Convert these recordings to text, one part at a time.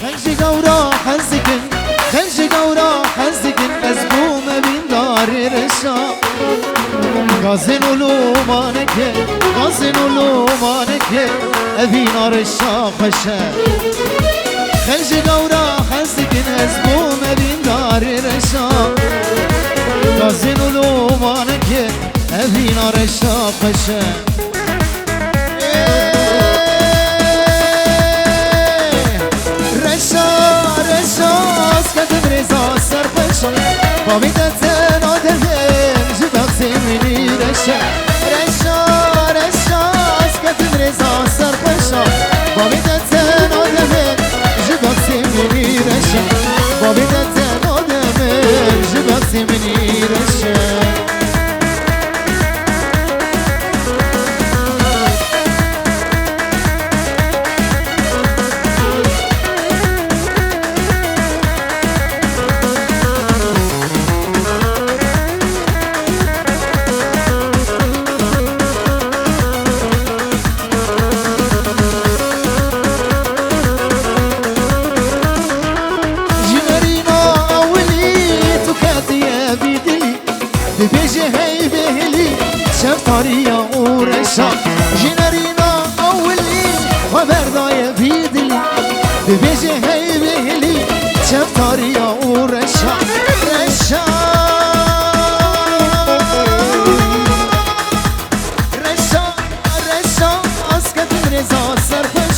خنجي قورا حزكن خنجي قورا حزكن أزبوم بين دار رشا غازن ولومانك غازن ولومانك أبي نار الشاخشة خنجي قورا حزكن أزبوم بين دار رشا غازن ولومانك أبي نار الشاخشة بابیدتن آدمیم جبخسی منی رشا رشا رشا اسکتن رزا سر پشا بابیدتن آدمیم جبخسی منی رشا بابیدتن آدمیم جبخسی منی رشا شفتاريا ورشا جنرينا أولي وبردايا في دلي ببيجي هاي بهلي شفتاريا ورشا رشا رشا رشا أسكت مرزا سرفش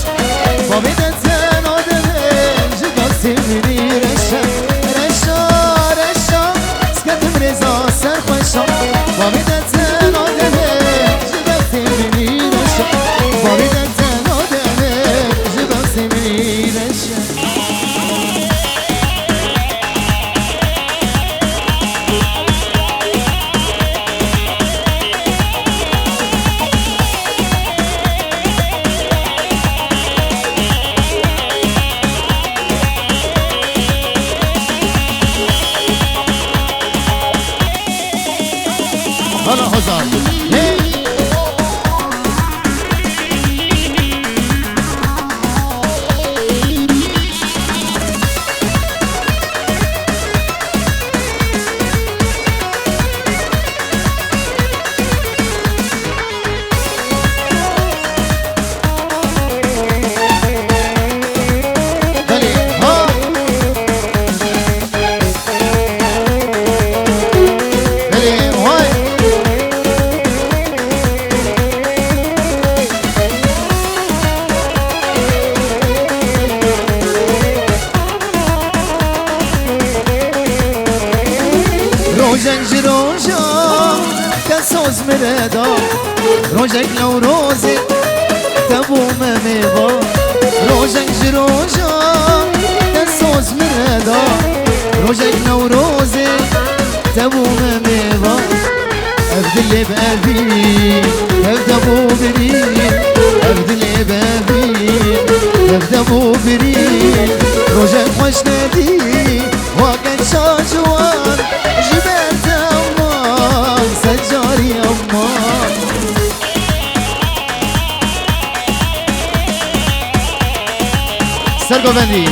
بابيدتن آدمين جباسي مني رشا رشا رشا أسكت مرزا سرفش بابيدتن هلا حزام روزك روزا كسوز مردا روزك لو روزي تبو مميبا روزك روزا كسوز مردا روزك لو روزي تبو مميبا ابدلي بابي ابدبو بري ابدلي بابي ابدبو بري روزك خوش نادي وقت شاجوان جبت أمان سجاري أمان سرقو بندي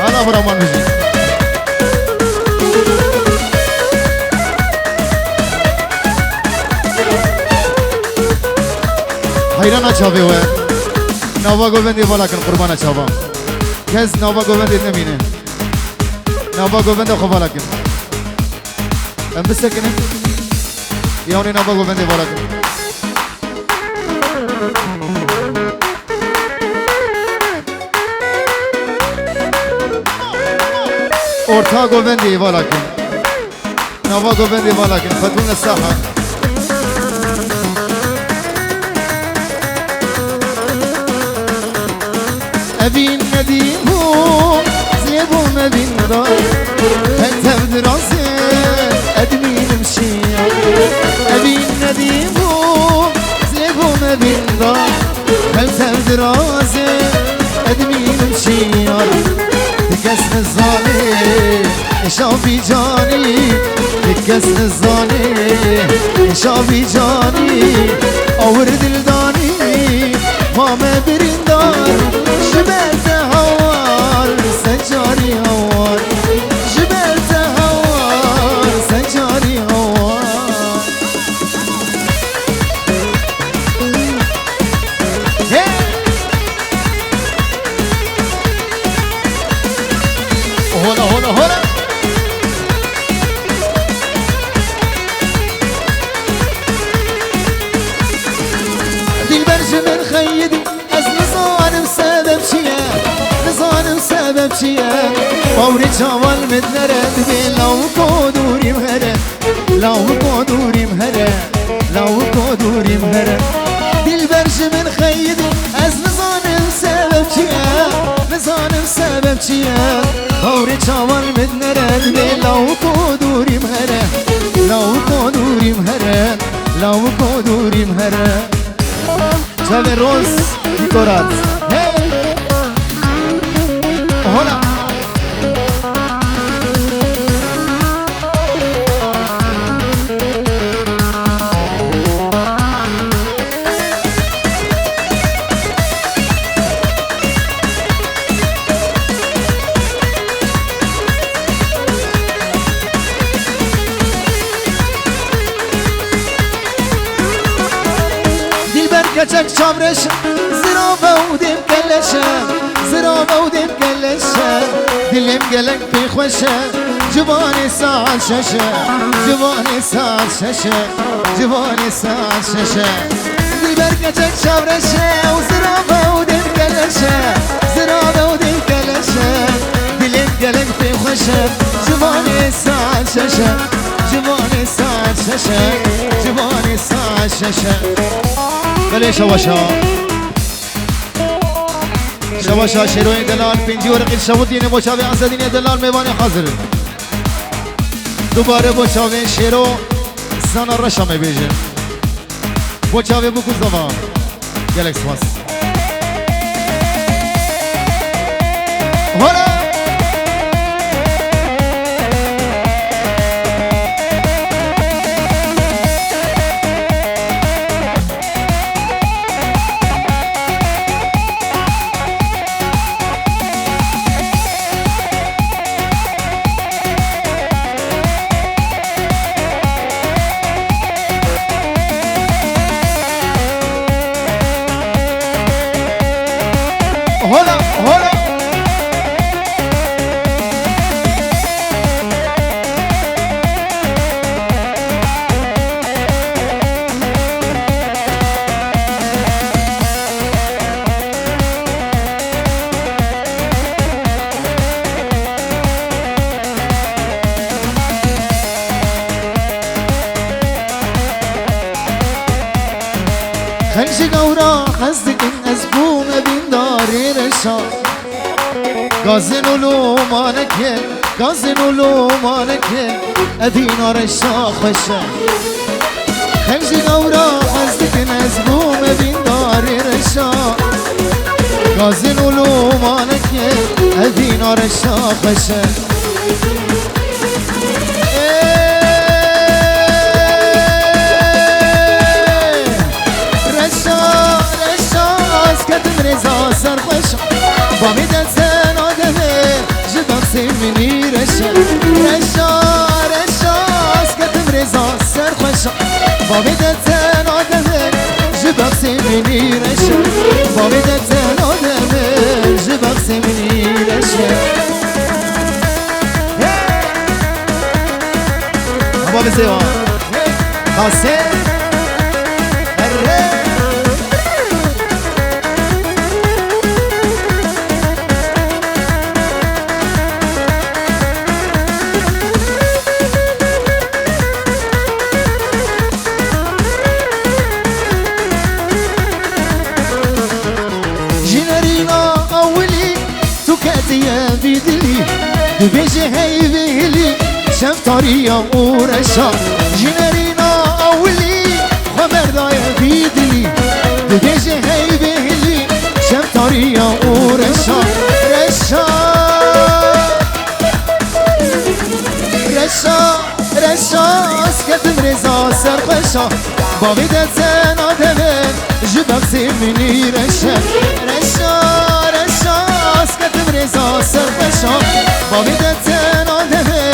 أنا برمان مجيء حیران چاوی و نوا گووندی والا کن قربان چاوا کس نوا گووندی نمینه نوا گووند خو والا کن ام بسکنه یعنی نوا گووندی والا کن اورتا گووندی والا کن نوا گووندی والا کن فتون الساحه أبين نديمو زيبو ما بين دار أنت بدراسة أدمين مشي أبين نديمو زيبو ما بين دار أنت بدراسة أدمين مشي شافی جانی کس نزانی شافی جانی آور دلدانی مامه بریندار جبلت هوار سجاری هوار جبلت هوار سجاری هوار هولا هولا هولا من خيدي از نظانم سبب چیه نظانم سبب چیه باوری چاوال مدنره ببین لو کدوریم هره لو کدوریم هره لو کدوریم هره دل برش من خیدی از نظانم سبب چیه نظانم سبب چیه باوری چاوال مدنره ببین لو کدوریم هره لو کدوریم هره لو کدوریم هره شب روز دیکورات هولا كتك شامرش زرافة وديم كلشة زرافة وديم كلشة دلم قلق في خوشة جباني ساعة شاشة جباني ساعة شاشة جباني ساعة شاشة دلبر كتك شامرش وزرافة وديم كلشة زرافة وديم كلشة دلم قلق في خوشة جباني ساعة شاشة جباني ساعة شاشة جباني ساعة شاشة بله شواشا شواشا شیروی دلال پنجی ورقی شبود دینه بچاوی انزدینی دلال میوانی حاضر دوباره بچاوی شیرو زن رشا میبیجه بچاوی بکو زمان گلکس واس هلا هلا هلا خنش قورا قصدك النزبوم بين داري رشا قازن ولومانك قازن ولومانك أدينا رشا خشا خنش قورا قصدك النزبوم بين داري رشا قازن ولومانك أدينا رشا خشا رضا سرخوش با میدن سن آدمه جدان سیمینی رشا رشا رشا اسکتم رضا سرخوش با میدن سن آدمه جدان سیمینی رشا با میدن سن آدمه جدان سیمینی رشا بابا بزیوان خاصه يا بيدلي بيجي هاي بيلي شمطري يا ورشا جنرينا أولي خبر دا يا بيدلي بيجي هاي بيلي شمطري يا ورشا رشا رشا باوی دزن آدمه جبک سیمینی رشا رشا رشا اسکتم رزا سر بشا باوی دزن آدمه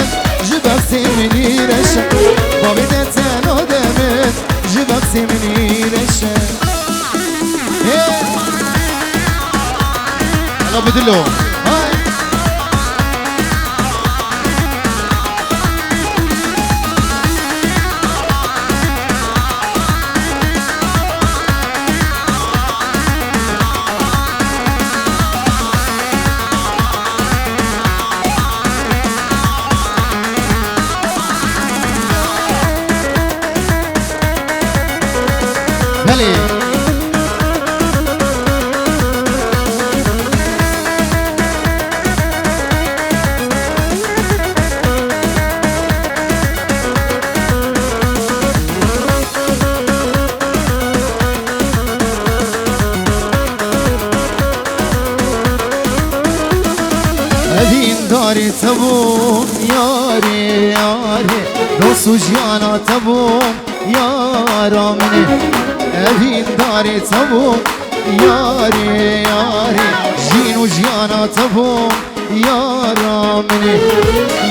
جبک سیمینی رشا باوی دزن آدمه جبک سیمینی رشا الله بدلو هاي داری تبوم یاری یاری دوست و جانا تبوم یارا منه اوین داری تبوم یاری یاری جین و جانا تبوم یارا منه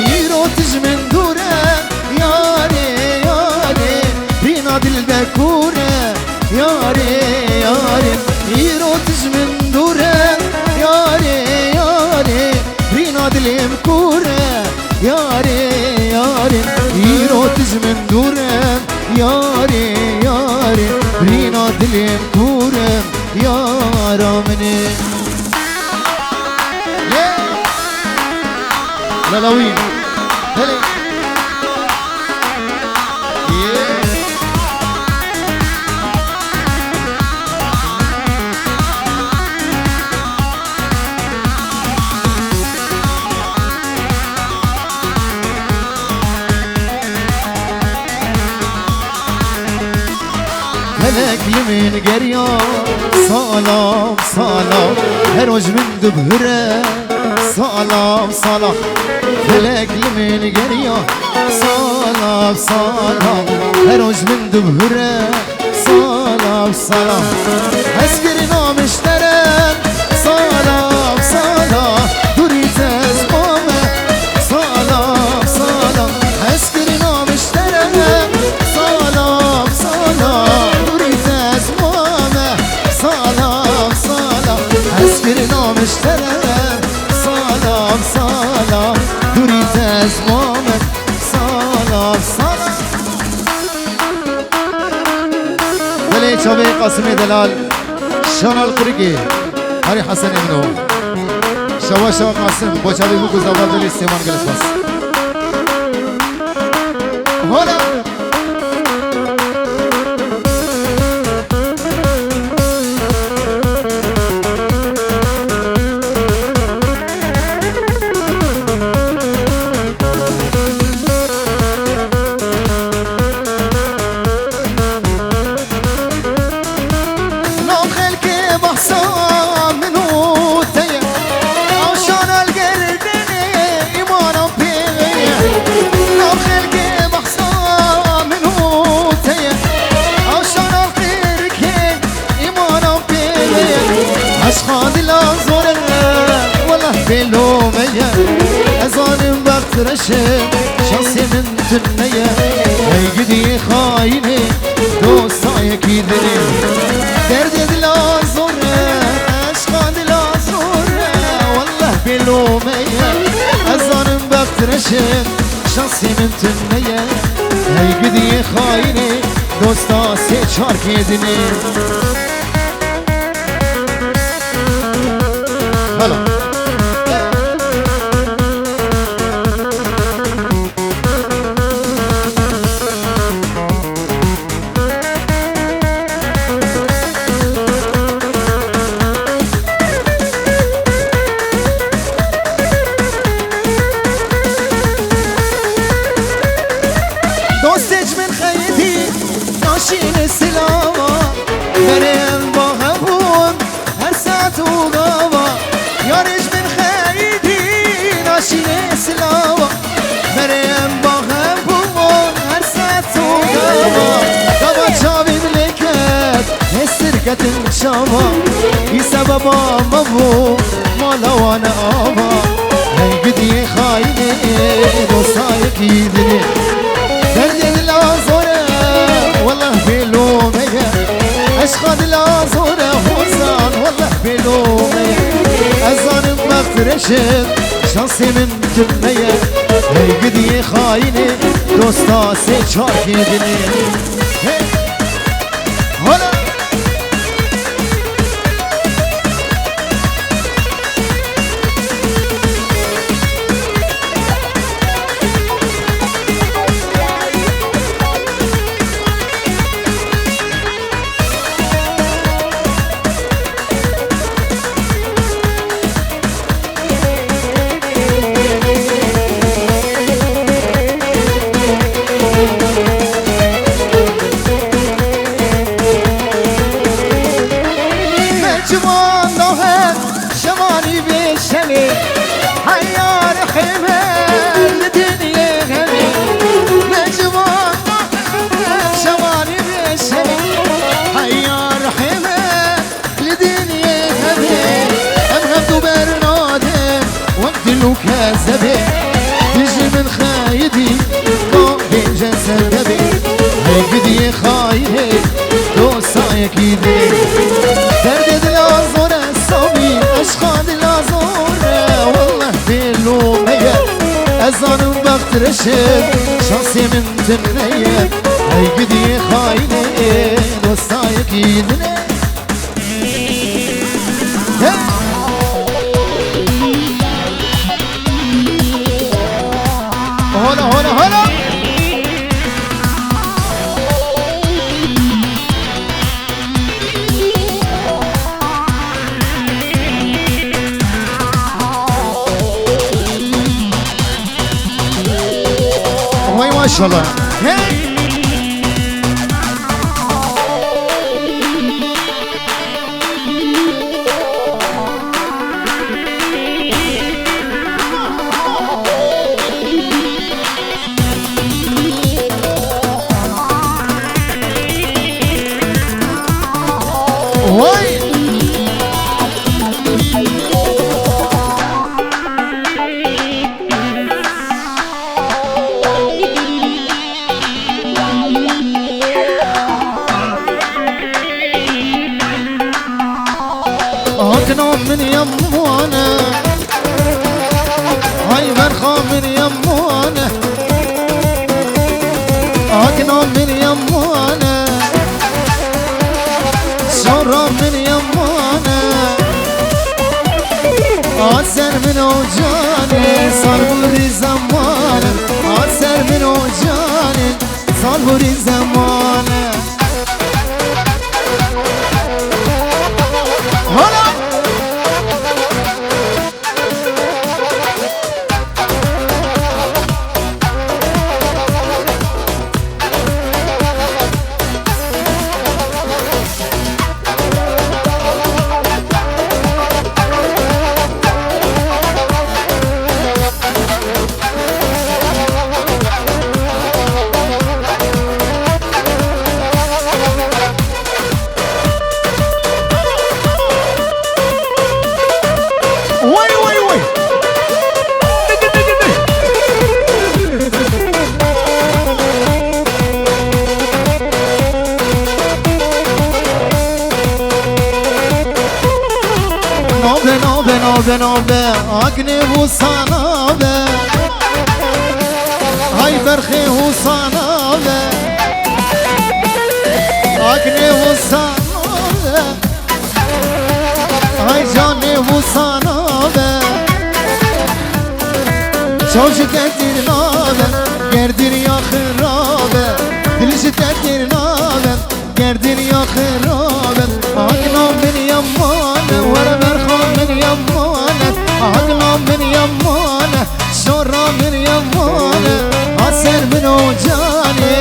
یرو تجمن دوره یاری یاری بینا دل بکوره یاری یاری یرو تجمن دوره یاری یاری دلم كورة ياري ياري يروتج من دورم ياري ياري رينا دلم كورة يارا مني لا لا وين هلي هلك يمين قريا سلام سلام هروج من دبهرة سلام سلام هلك يمين قريا سلام سلام هروج من دبهرة سلام سلام اسكرنا مشترك سلام سلام دريت اسمامه سلام سلام اسكرنا مشترك سلام سلام اسكرنا مشترك سلام سلام تريد ازمامك سلام سلام بلي شبي قاسم دلال شان القرقي هاري حسن منو شوا شوا قاسم بو شبي بو زوال دل استعمال جلس بس هلا بلومية أزانم بقترشم شخصي من تنية هيقدي خايني دوستاي كيدني درد دلا زورة أشقى دلا زورة والله بلومية أزانم بقترشم شخصي من تنية هيقدي خايني دوستا سيشار كيدني هلا سوا ای سبب آمو مالا وانا آوا هی گدی خاینه دوستای کی دلی درد دل آزوره والله بلومه اشخاد الازوره حسان والله بلومه ازانم وقت رشد شانسی من تمنیه هی گدی خاینه دوستا سه چار کی دلی هلا كذبي تجي من خايدي طاقي جسدبي هي قدي خايدي دوسا يكيدي درد الازور الصبي اشخاص الازور والله بلومية ازان بخت رشد شانسي من تمنية هي قدي خايدي دوسا يكيدي هلا هلا هلا وي ما شاء الله من يمونا هاي فرخة من يمونا أكنا من يمونا شرب من يمونا أسر من وجاني صار بوري زمانا أسر من وجاني صار بوري زمانا هلا بنابه اگنه و سانابه های برخه و سانابه اگنه و سانابه های جانه و سانابه چوش کدیر نابه گردیر یا خرابه دلش تکیر نابه گردیر یا خرابه اگنه من یمانه ورا برخان من یمانه عقلا من يمانه شورا من يمانه عسر من وجاني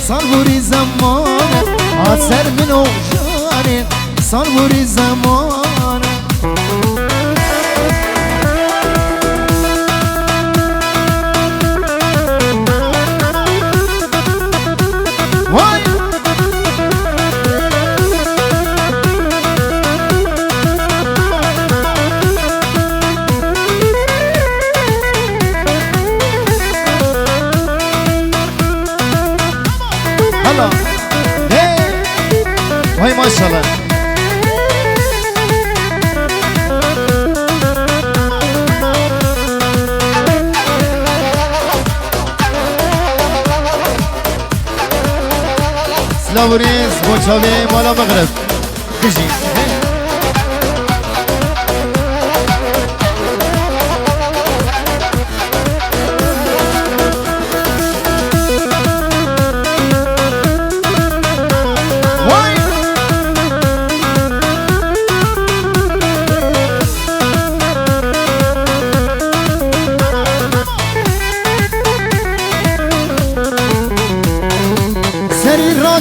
صار بوري زمانه عسر من وجاني صار بوري زمانه هاي ما شاء الله. سلاوريز بوشاوي مالا مغرب تجي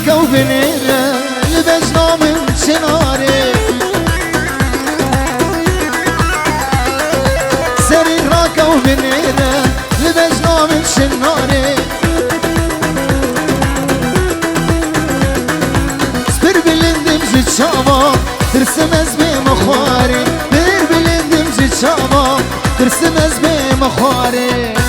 راكو بنيرة لبجنا من شناري سري راكو بنيرة لبجنا من شناري سبر بلندم جد شابا ترسم ازبي مخاري سبر بلندم جد شابا ترسم ازبي مخاري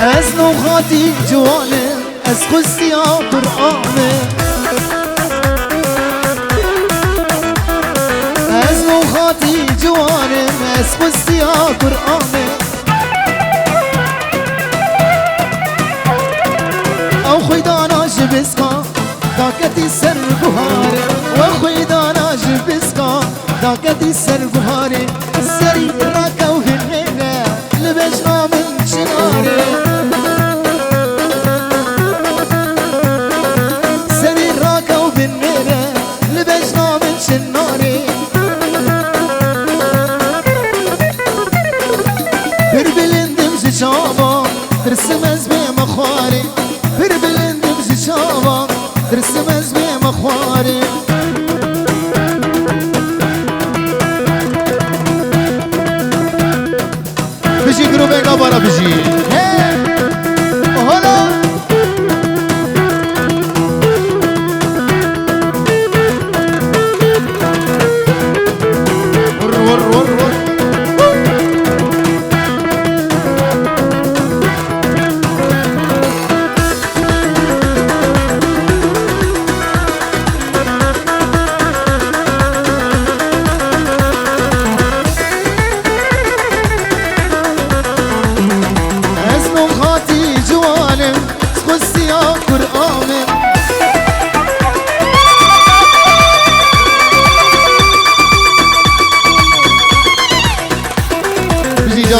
از نوخاتی جوانه از خستی قرآنه از نوخاتی جوانه از خستی قرآنه او خویدانا جبسکا داکتی سر بهاره و خویدانا جبسکا داکتی سر بهاره سری راکو هنگه لبجنا من شناره ترسم از بی مخواری پر بلندم زی چاوا ترسم از بی مخواری بجی گروه نبارا بجی حالا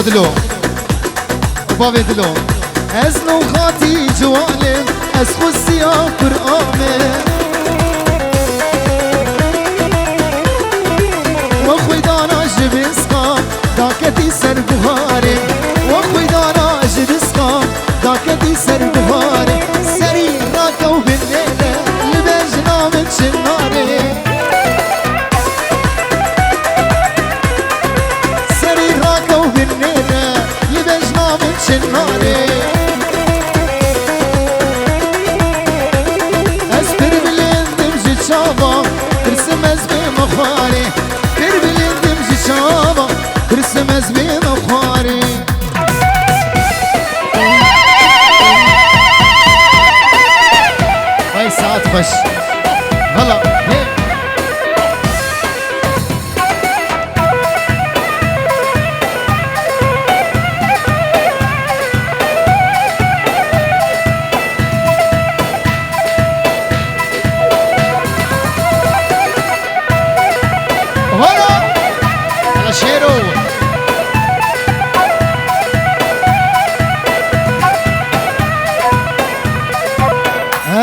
دلو وبابي دلو از نوخاتي جواني از خسي قرآني وخوي دانا جبسقا داكتي سر بهاري وخوي دانا جبسقا داكتي سر بهاري سري راكو بالليلة لبجنا من شناري شناري اسبر بلندم جي شابا ترسم از بي مخاري بر بلندم جي شابا ترسم از بي مخاري هاي ساعات بش هلا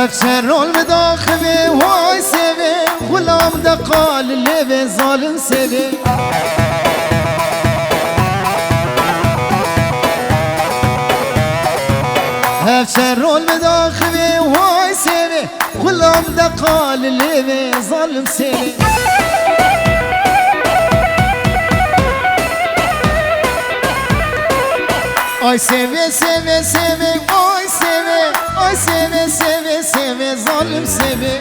هفشر رول مداخبه وای سوه غلام دقال لبه ظالم سوه هفشر رول مداخبه وای سوه غلام دقال لبه ظالم سوه Ay seve seve seve oy seve ay seve seve seve zalim seve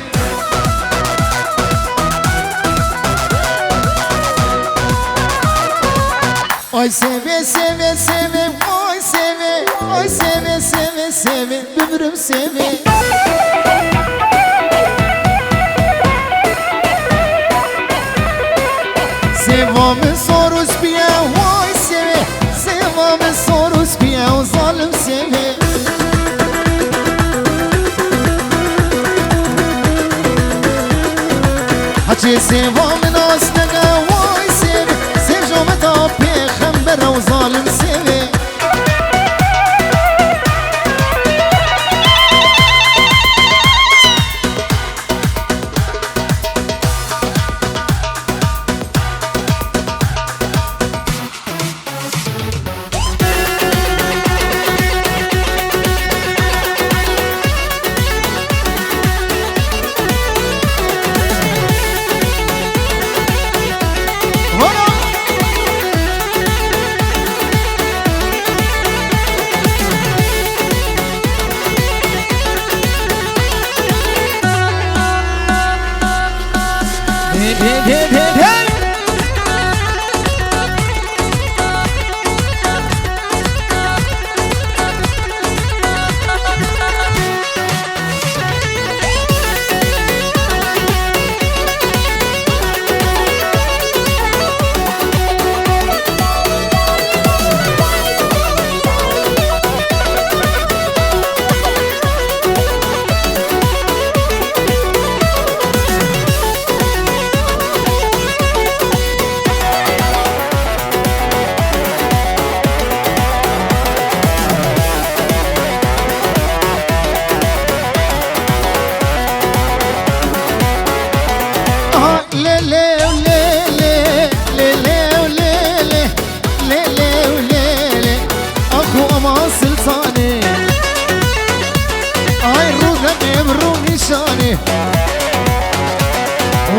Ay seve seve seve oy seve ay seve seve seve böbürüm seve Sevamı soruz biye oy seve Sevamı soruz biye o zalim seve Hacı sevamın asnega oy seve Sevjamı da peygamber o zalim seve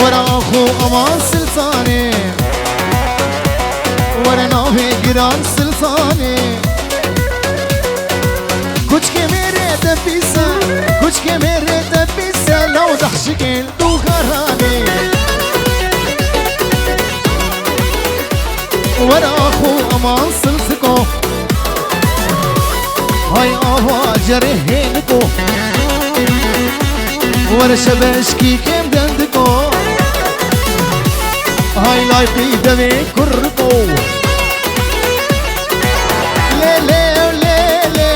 ورا اخو امان سلطاني ورا نوبي جيران سلطاني كوش كميري دبيسة كوش كميري دبيسة لو ضحشكين دو غراني ورا اخو امان سلطكو هاي ابا جريهينكو ورا شباشكي كم دندكو هاي لايقي دمي كركو لي لي لي لي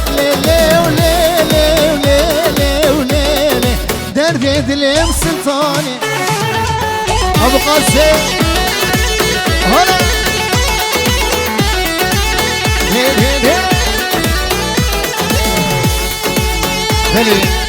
لي لي لي لي لي لي دردي دلم سلطاني ابو قاسم هلا هي هي هي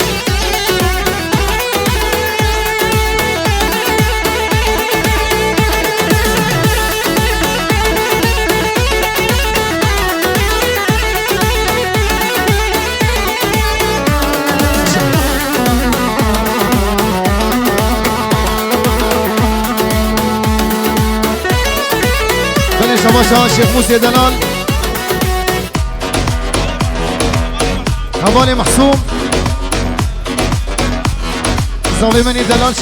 شما شیخ موسی دلال حوالی محسوم زاوی منی دلال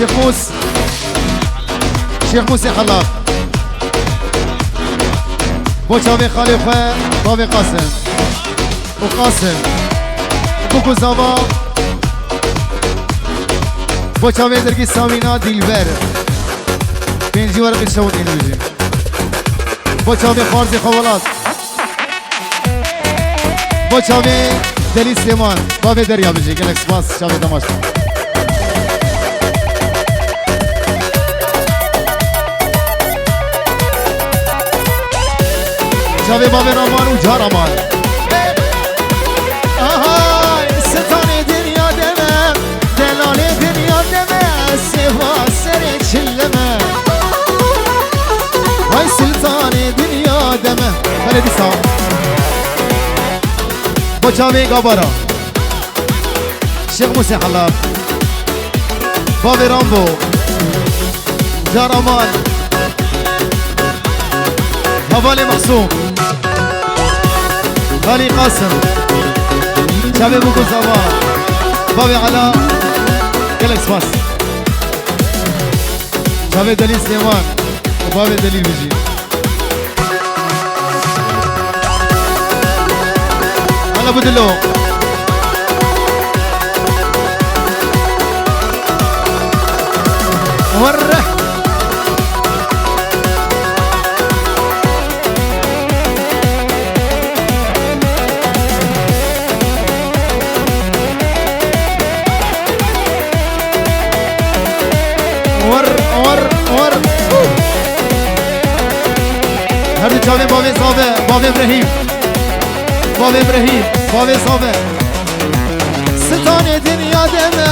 شیخ موسی خلاق با چاوی خالی خواه باوی قاسم و قاسم بکو زاوا با چاوی درگی سامینا دیلبر پینجی ورقی شود اینو بجیم با چاوی خارزی خوالات با چاوی دلی سلیمان باوی دریا بجی گلک سپاس چاوی دماش چاوی باوی رامان و جا رامان آهای ستانی دنیا دمم بچاوی گابارا شیخ موسی حلاب بابی رامبو جار امان حوالی محسوم غالي قاسم شابي بوكو زوا بابي علاء جالكس باس شابي دليل سليمان وبابي دليل بيجي هلا بدلو ورح هر دو چاوه بابی صابه بابی ابراهیم بابی ابراهیم بابی صابه ستان دنیا دمه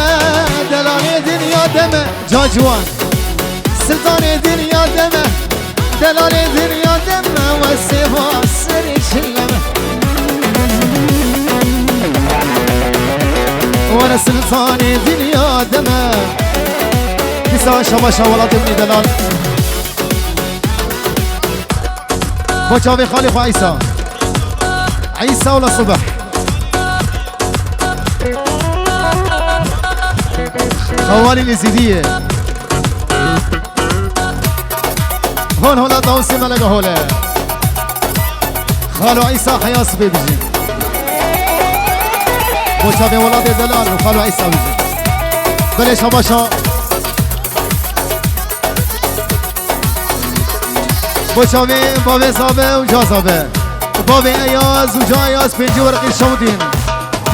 دلال دنیا دمه جاجوان ستان دنیا دمه دلال دنیا دمه و سیوا سری شلمه وانا سلطان دنیا دمه بسا شما شوالات ابن دلال بچاوي خالق وعيسى عيسى ولا صبح خوالي اليزيدية هون هولا دوسي ملقا هولا خالو عيسى حياة صبي بيجي بچاوي ولاد دلال وخالو عيسى بيجي بلش هباشا بچاوی بابی صابه و جا صابه بابی ایاز و جا ایاز پنجی ورقی شمودین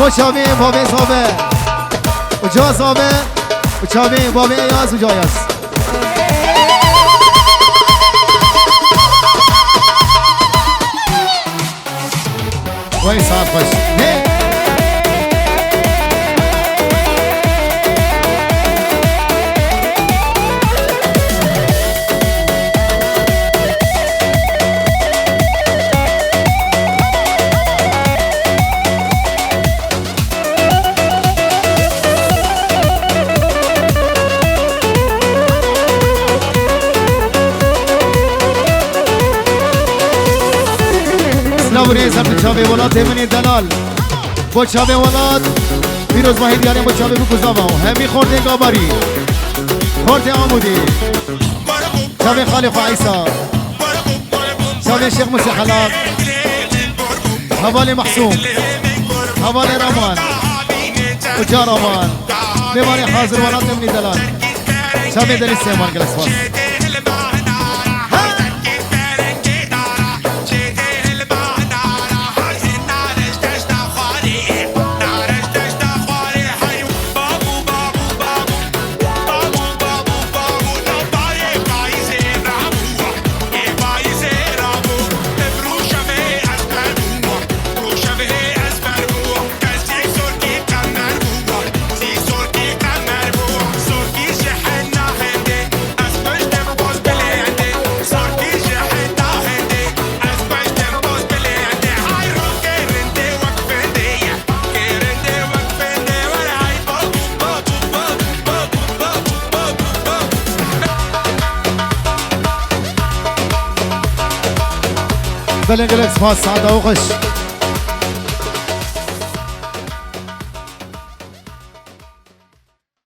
بچاوی بابی صابه و جا صابه بچاوی بابی ایاز و جا ایاز وای ساعت خوش نه نوری سر بچاوی ولاد همینی دلال بچاوی ولاد بیروز ماهی دیاری بچاوی بو کزاوا همی خورده گاباری خورده آمودی شاوی خالق و عیسا شاوی شیخ موسی حلاب حوالی محسوم حوالی رامان و جا رامان میوانی حاضر ولاد همینی دلال شاوی دلی سیمان گلس باس بلنجلكس فاس سعادة وغش